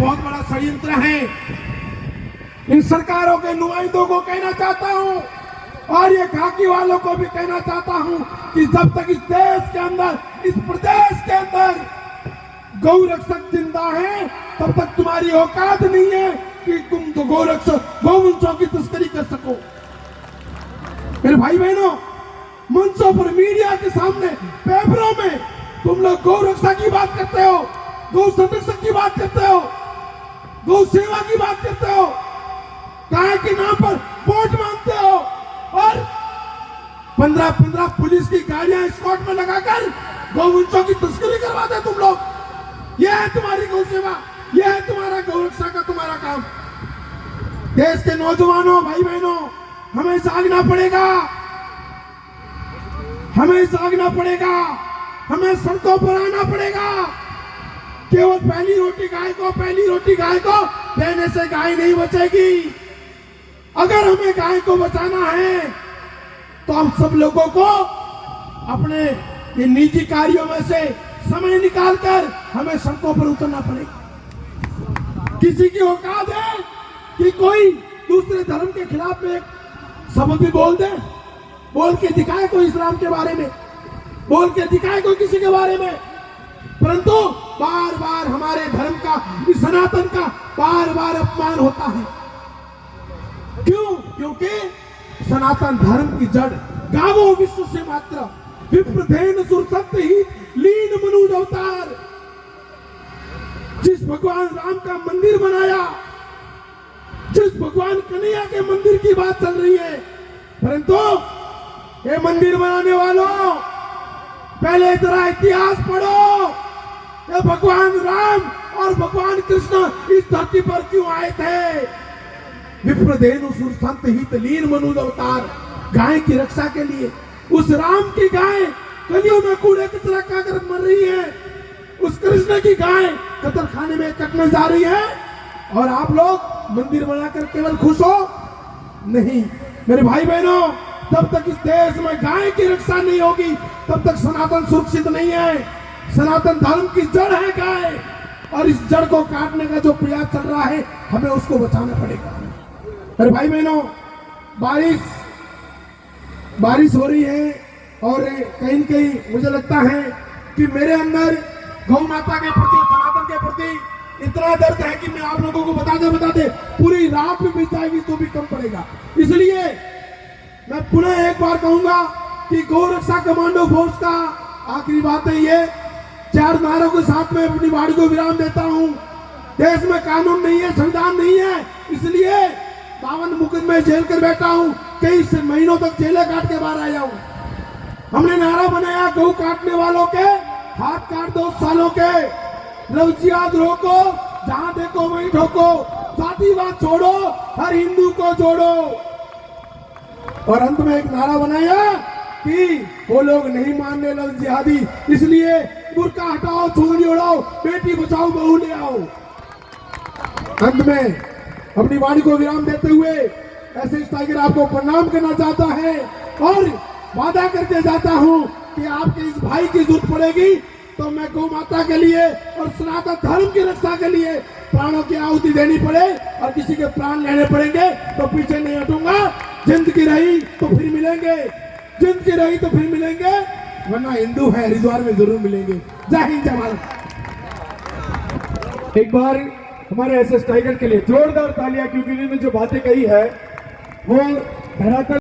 बहुत बड़ा षड्यंत्र है। इन सरकारों के नुमाइंदों को कहना चाहता हूं और ये खाकी वालों को भी कहना चाहता हूं कि जब तक इस देश के अंदर, इस प्रदेश के अंदर गौ रक्षक जिंदा है, तब तक तुम्हारी औकात नहीं है कि तुम तो गौवंशों की तस्करी कर सको। मेरे भाई बहनों, मंचों पर, मीडिया के सामने, पेपरों में तुम लोग गौ रक्षा की बात करते हो, गौ संरक्षण की बात करते हो, गौ सेवा की बात करते हो, गाय के नाम पर वोट मांगते हो और 15-15 पुलिस की गाड़ियां स्कॉट में लगाकर गौवंशों की तस्करी करवाते तुम लोग। यह है तुम्हारी गौ सेवा, यह है तुम्हारा गौ रक्षा का तुम्हारा काम। देश के नौजवानों, भाई बहनों, हमें जागना पड़ेगा, हमें जागना पड़ेगा, हमें सड़कों पर आना पड़ेगा। केवल पहली रोटी गाय को देने से गाय नहीं बचेगी। अगर हमें गाय को बचाना है तो हम सब लोगों को अपने ये निजी कार्यों में से समय निकालकर हमें सड़कों पर उतरना पड़ेगा। किसी की औकात है कि कोई दूसरे धर्म के खिलाफ में एक शब्द भी बोल के दिखाए कोई इस्लाम के बारे में, बोल के दिखाए कोई किसी के बारे में, परंतु बार बार हमारे धर्म का, इस सनातन का बार बार अपमान होता है। क्यों? क्योंकि सनातन धर्म की जड़ गावो विश्व से मात्र विप्रधेन सुरसत्त ही लीन मनुज अवतार। जिस भगवान राम का मंदिर बनाया, जिस भगवान कन्हैया के मंदिर की बात चल रही है, परंतु ये मंदिर बनाने वालों, पहले जरा इतिहास पढ़ो। ये भगवान राम और भगवान कृष्ण इस धरती पर क्यों आए थे? विप्रधेनु सुरसंत हित लीन मनुज अवतार, गाय की रक्षा के लिए। उस राम की गाय गलियों में कूड़े कचरा खाकर मर रही है, उस कृष्ण की गाय कत्ल खाने में कटने जा रही है, और आप लोग मंदिर बनाकर केवल खुश हो? नहीं मेरे भाई बहनों, जब तक इस देश में गाय की रक्षा नहीं होगी तब तक सनातन सुरक्षित नहीं है। सनातन धर्म की जड़ है गाय, और इस जड़ को काटने का जो प्रयास चल रहा है, हमें उसको बचाना पड़ेगा। मेरे भाई बहनों, बारिश हो रही है और कहीं न कहीं मुझे लगता है कि मेरे अंदर गौ माता के प्रति, सनातन के प्रति इतना दर्द है कि मैं आप लोगों को बताते पूरी रात भी बीत जाएगी तो भी कम पड़ेगा। इसलिए मैं पुनः एक बार कहूंगा कि गौ रक्षा कमांडो फोर्स का आखिरी बात है ये, 4 नारों के साथ में अपनी वाणी को विराम देता हूं। देश में कानून नहीं है, संविधान नहीं है, इसलिए 52 मुकदमे जेल कर बैठा हूं, कई महीनों तक जेलें काट के बाहर आया हूं। हमने नारा बनाया, गौ काटने वालों के हाथ काट दो सालों के, लव जिहाद रोको, जहां देखो वहीं ठोको, जातिवाद छोड़ो, हर हिंदू को जोड़ो। और अंत में एक नारा बनाया कि वो लोग नहीं मानने लव जिहादी, इसलिए बुर्का हटाओ, चुनरी उड़ाओ, बेटी बचाओ, बहू ले आओ। अंत में अपनी वाणी को विराम देते हुए एसएस टाइगर आपको प्रणाम करना चाहता है और वादा करके जाता हूं कि आपके इस भाई की जरूरत पड़ेगी तो मैं गौ माता के लिए और सनातन धर्म की रक्षा के लिए प्राणों की आहुति देनी पड़े और किसी के प्राण लेने पड़ेंगे तो पीछे नहीं हटूंगा। जिंदगी रही तो फिर मिलेंगे, जिंदगी रही तो फिर मिलेंगे, वरना हिंदू है हरिद्वार में जरूर मिलेंगे। जय हिंद, जय भारत। एक बार हमारे एसएस टाइगर के लिए जोरदार तालियां, क्योंकि उन्होंने जो बातें कही है वो धरातल